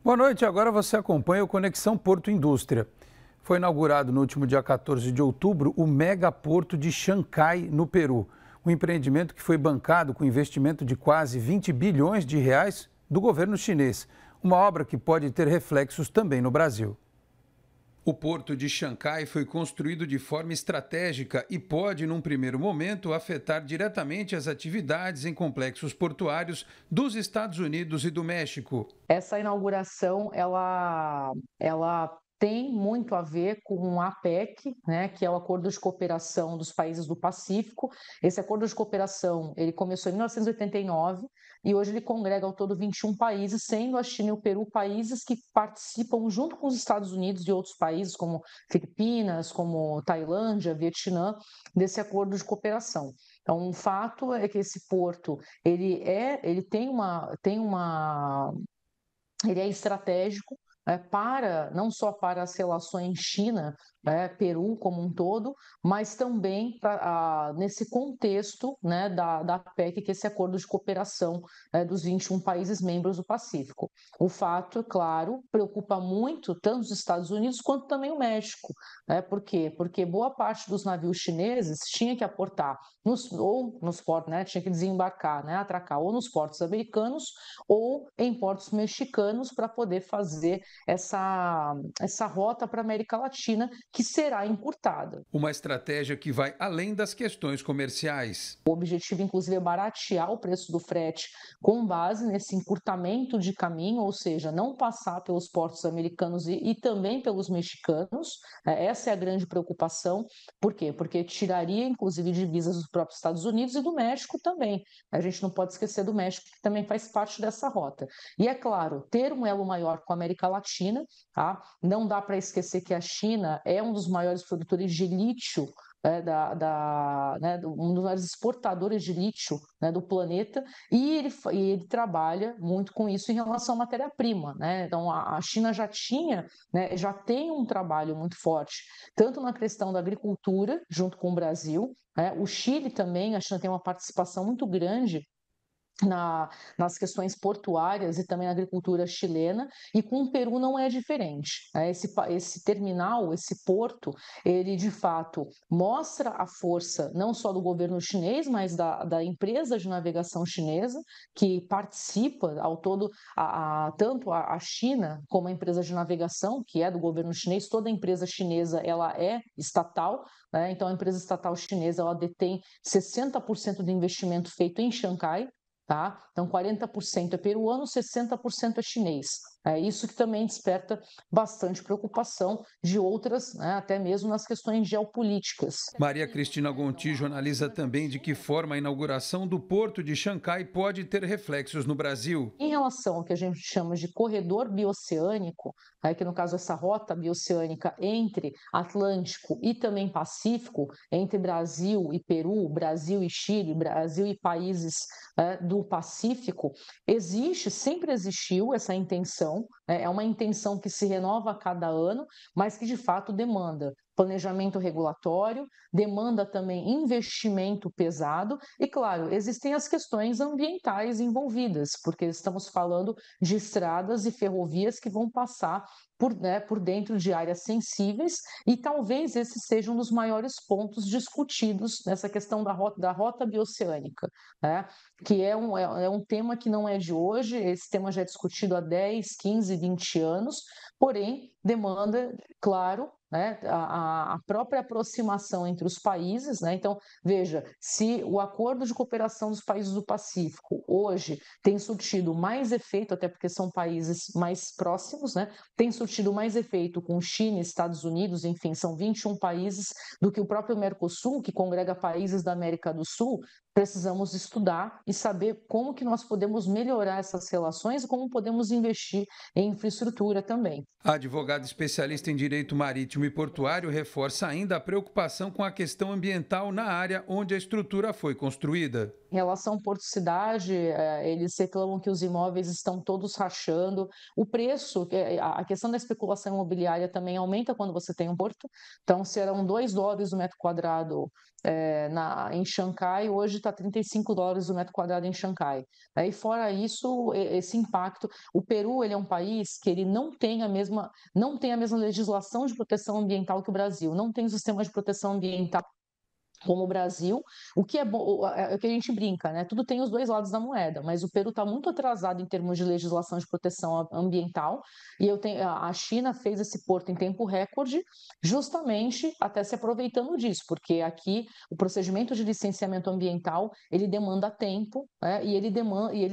Boa noite, agora você acompanha o Conexão Porto Indústria. Foi inaugurado no último dia 14 de outubro o megaporto de Xangai, no Peru. Um empreendimento que foi bancado com investimento de quase 20 bilhões de reais do governo chinês. Uma obra que pode ter reflexos também no Brasil. O porto de Xangai foi construído de forma estratégica e pode, num primeiro momento, afetar diretamente as atividades em complexos portuários dos Estados Unidos e do México. Essa inauguração, ela tem muito a ver com o APEC, né, que é o Acordo de Cooperação dos Países do Pacífico. Esse acordo de cooperação, ele começou em 1989 e hoje ele congrega ao todo 21 países, sendo a China e o Peru países que participam junto com os Estados Unidos e outros países, como Filipinas, como Tailândia, Vietnã, desse acordo de cooperação. Então, um fato é que esse porto, ele ele é estratégico, para não só para as relações China, Peru como um todo, mas também nesse contexto, né, da PEC, que é esse acordo de cooperação, dos 21 países membros do Pacífico. O fato, claro, preocupa muito tanto os Estados Unidos quanto também o México. Por quê? Porque boa parte dos navios chineses tinha que aportar nos portos, né, tinha que desembarcar, né, atracar ou nos portos americanos ou em portos mexicanos para poder fazer essa rota para a América Latina, que será encurtada. Uma estratégia que vai além das questões comerciais. O objetivo, inclusive, é baratear o preço do frete com base nesse encurtamento de caminho, ou seja, não passar pelos portos americanos e também pelos mexicanos. Essa é a grande preocupação. Por quê? Porque tiraria, inclusive, divisas dos próprios Estados Unidos e do México também. A gente não pode esquecer do México, que também faz parte dessa rota. E, é claro, ter um elo maior com a América Latina, tá? Não dá para esquecer que a China é um dos maiores produtores de lítio, um dos maiores exportadores de lítio, né, do planeta, e ele trabalha muito com isso em relação à matéria-prima, né? Então a China já tinha, né, já tem um trabalho muito forte, tanto na questão da agricultura, junto com o Brasil, né? O Chile também, a China tem uma participação muito grande nas questões portuárias e também na agricultura chilena, e com o Peru não é diferente. Esse terminal, esse porto, ele de fato mostra a força não só do governo chinês, mas da empresa de navegação chinesa, que participa ao todo, tanto a China como a empresa de navegação, que é do governo chinês, toda empresa chinesa ela é estatal, né? Então a empresa estatal chinesa ela detém 60% do investimento feito em Xangai. Tá? Então, 40% é peruano, 60% é chinês. É isso que também desperta bastante preocupação de outras, né, até mesmo nas questões geopolíticas. Maria Cristina Gontijo analisa também de que forma a inauguração do Porto de Xangai pode ter reflexos no Brasil. Em relação ao que a gente chama de corredor bioceânico, que no caso essa rota bioceânica entre Atlântico e também Pacífico, entre Brasil e Peru, Brasil e Chile, Brasil e países do Pacífico, sempre existiu essa intenção, é uma intenção que se renova a cada ano, mas que de fato demanda planejamento regulatório, demanda também investimento pesado e, claro, existem as questões ambientais envolvidas, porque estamos falando de estradas e ferrovias que vão passar por dentro de áreas sensíveis e talvez esse seja um dos maiores pontos discutidos nessa questão da rota bioceânica, né? Que é um tema que não é de hoje, esse tema já é discutido há 10, 15, 20 anos, porém demanda, claro, né, a própria aproximação entre os países, né? Então, veja, se o acordo de cooperação dos países do Pacífico hoje tem surtido mais efeito, até porque são países mais próximos, né? Tem surtido mais efeito com China, Estados Unidos, enfim, são 21 países, do que o próprio Mercosul, que congrega países da América do Sul. Precisamos estudar e saber como que nós podemos melhorar essas relações e como podemos investir em infraestrutura também. A advogada especialista em direito marítimo e portuário reforça ainda a preocupação com a questão ambiental na área onde a estrutura foi construída. Em relação ao Porto Cidade, eles reclamam que os imóveis estão todos rachando. O preço, a questão da especulação imobiliária também aumenta quando você tem um porto. Então, se eram US$ 2 o metro quadrado em Xangai, hoje está $35 o metro quadrado em Xangai. E fora isso, esse impacto, o Peru ele é um país que ele não tem a mesma legislação de proteção ambiental que o Brasil, não tem sistema de proteção ambiental como o Brasil, o que é bom, é o que a gente brinca, né? Tudo tem os dois lados da moeda, mas o Peru está muito atrasado em termos de legislação de proteção ambiental, e a China fez esse porto em tempo recorde, justamente até se aproveitando disso, porque aqui o procedimento de licenciamento ambiental ele demanda tempo, né? E ele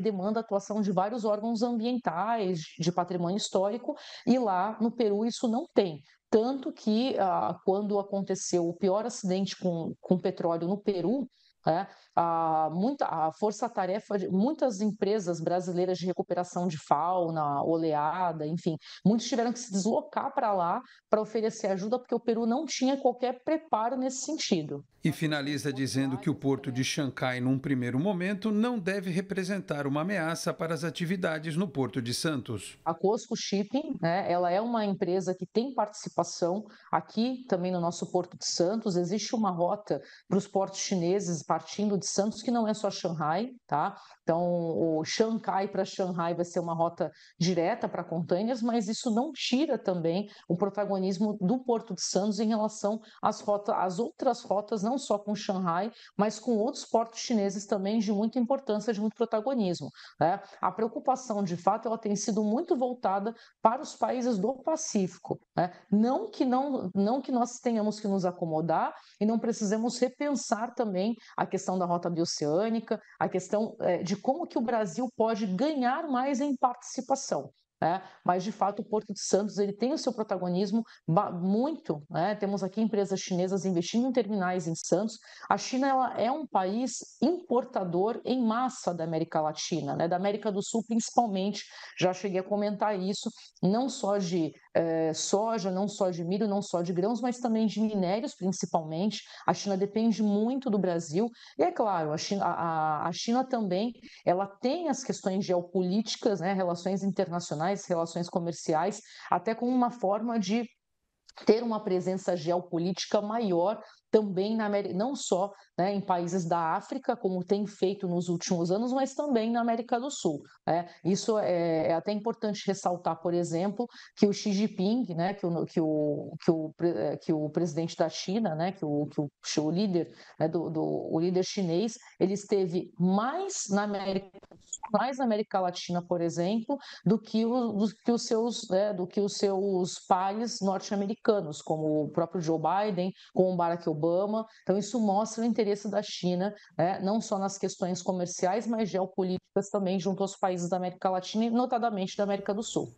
demanda a atuação de vários órgãos ambientais, de patrimônio histórico, e lá no Peru isso não tem. Tanto que, quando aconteceu o pior acidente com petróleo no Peru, a força-tarefa de muitas empresas brasileiras de recuperação de fauna, oleada, enfim, muitos tiveram que se deslocar para lá para oferecer ajuda, porque o Peru não tinha qualquer preparo nesse sentido. E finaliza dizendo que o porto de Xangai, num primeiro momento, não deve representar uma ameaça para as atividades no Porto de Santos. A COSCO Shipping, né, ela é uma empresa que tem participação aqui também no nosso Porto de Santos. Existe uma rota para os portos chineses partindo de Santos, que não é só Xangai, tá? Então, o Xangai para Xangai vai ser uma rota direta para containers, mas isso não tira também o protagonismo do Porto de Santos em relação às outras rotas, não só com Xangai, mas com outros portos chineses também de muita importância, de muito protagonismo, né? A preocupação, de fato, ela tem sido muito voltada para os países do Pacífico, né? Não que nós tenhamos que nos acomodar e não precisemos repensar também a questão da rota bioceânica, a questão de como que o Brasil pode ganhar mais em participação. Mas, de fato, o Porto de Santos ele tem o seu protagonismo muito. Temos aqui empresas chinesas investindo em terminais em Santos. A China ela é um país importador em massa da América Latina, da América do Sul principalmente. Já cheguei a comentar isso, não só de soja, não só de milho, não só de grãos, mas também de minérios principalmente. A China depende muito do Brasil. E é claro, a China também ela tem as questões geopolíticas, relações internacionais, relações comerciais, até como uma forma de ter uma presença geopolítica maior também não só em países da África, como tem feito nos últimos anos, mas também na América do Sul. Isso é até importante ressaltar, por exemplo, que o Xi Jinping, que o presidente da China, que o líder, o líder chinês, ele esteve mais na América Latina, por exemplo, do que os seus pares norte-americanos, como o próprio Joe Biden, como o Barack Obama. Então, isso mostra o interesse da China, não só nas questões comerciais, mas geopolíticas também junto aos países da América Latina e, notadamente, da América do Sul.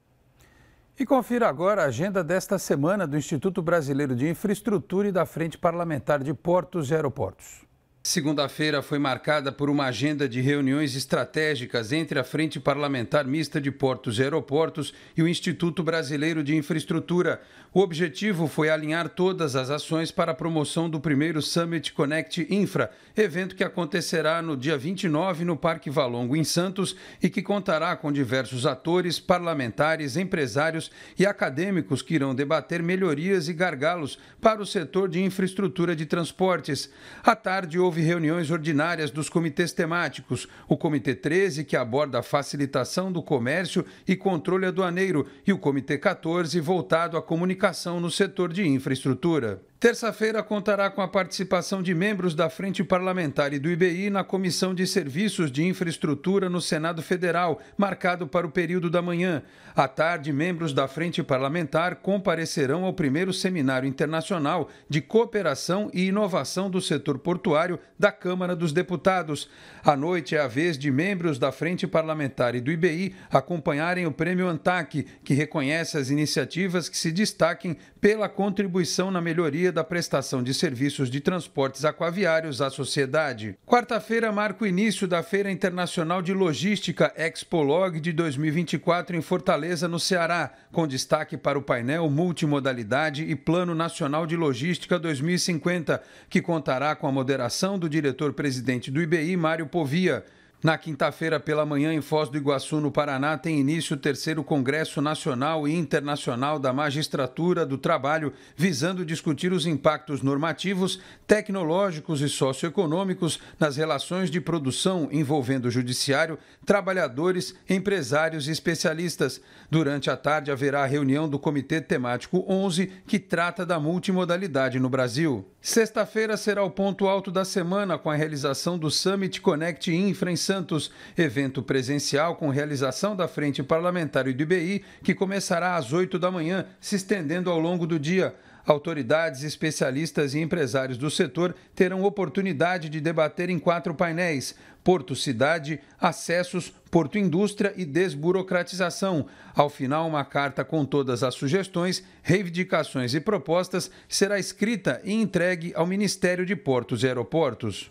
E confira agora a agenda desta semana do Instituto Brasileiro de Infraestrutura e da Frente Parlamentar de Portos e Aeroportos. Segunda-feira foi marcada por uma agenda de reuniões estratégicas entre a Frente Parlamentar Mista de Portos e Aeroportos e o Instituto Brasileiro de Infraestrutura. O objetivo foi alinhar todas as ações para a promoção do primeiro Summit Connect Infra, evento que acontecerá no dia 29 no Parque Valongo, em Santos, e que contará com diversos atores, parlamentares, empresários e acadêmicos que irão debater melhorias e gargalos para o setor de infraestrutura de transportes. À tarde, houve reuniões ordinárias dos comitês temáticos, o Comitê 13, que aborda a facilitação do comércio e controle aduaneiro, e o Comitê 14, voltado à comunicação no setor de infraestrutura. Terça-feira contará com a participação de membros da Frente Parlamentar e do IBI na Comissão de Serviços de Infraestrutura no Senado Federal, marcado para o período da manhã. À tarde, membros da Frente Parlamentar comparecerão ao primeiro Seminário Internacional de Cooperação e Inovação do Setor Portuário da Câmara dos Deputados. À noite é a vez de membros da Frente Parlamentar e do IBI acompanharem o Prêmio ANTAC, que reconhece as iniciativas que se destaquem pela contribuição na melhoria da prestação de serviços de transportes aquaviários à sociedade. Quarta-feira marca o início da Feira Internacional de Logística Expolog de 2024 em Fortaleza, no Ceará, com destaque para o painel Multimodalidade e Plano Nacional de Logística 2050, que contará com a moderação do diretor-presidente do IBI, Mário Povia. Na quinta-feira pela manhã, em Foz do Iguaçu, no Paraná, tem início o 3º Congresso Nacional e Internacional da Magistratura do Trabalho, visando discutir os impactos normativos, tecnológicos e socioeconômicos nas relações de produção envolvendo o judiciário, trabalhadores, empresários e especialistas. Durante a tarde haverá a reunião do Comitê Temático 11, que trata da multimodalidade no Brasil. Sexta-feira será o ponto alto da semana, com a realização do Summit Connect Infra em Santos, evento presencial com realização da Frente Parlamentar e do IBI, que começará às 8 da manhã, se estendendo ao longo do dia. Autoridades, especialistas e empresários do setor terão oportunidade de debater em 4 painéis: Porto Cidade, Acessos, Porto Indústria e Desburocratização. Ao final, uma carta com todas as sugestões, reivindicações e propostas será escrita e entregue ao Ministério de Portos e Aeroportos.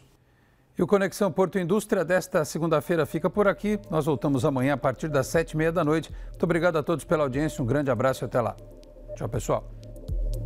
E o Conexão Porto Indústria desta segunda-feira fica por aqui. Nós voltamos amanhã a partir das 7h30 da noite. Muito obrigado a todos pela audiência, um grande abraço e até lá. Tchau, pessoal.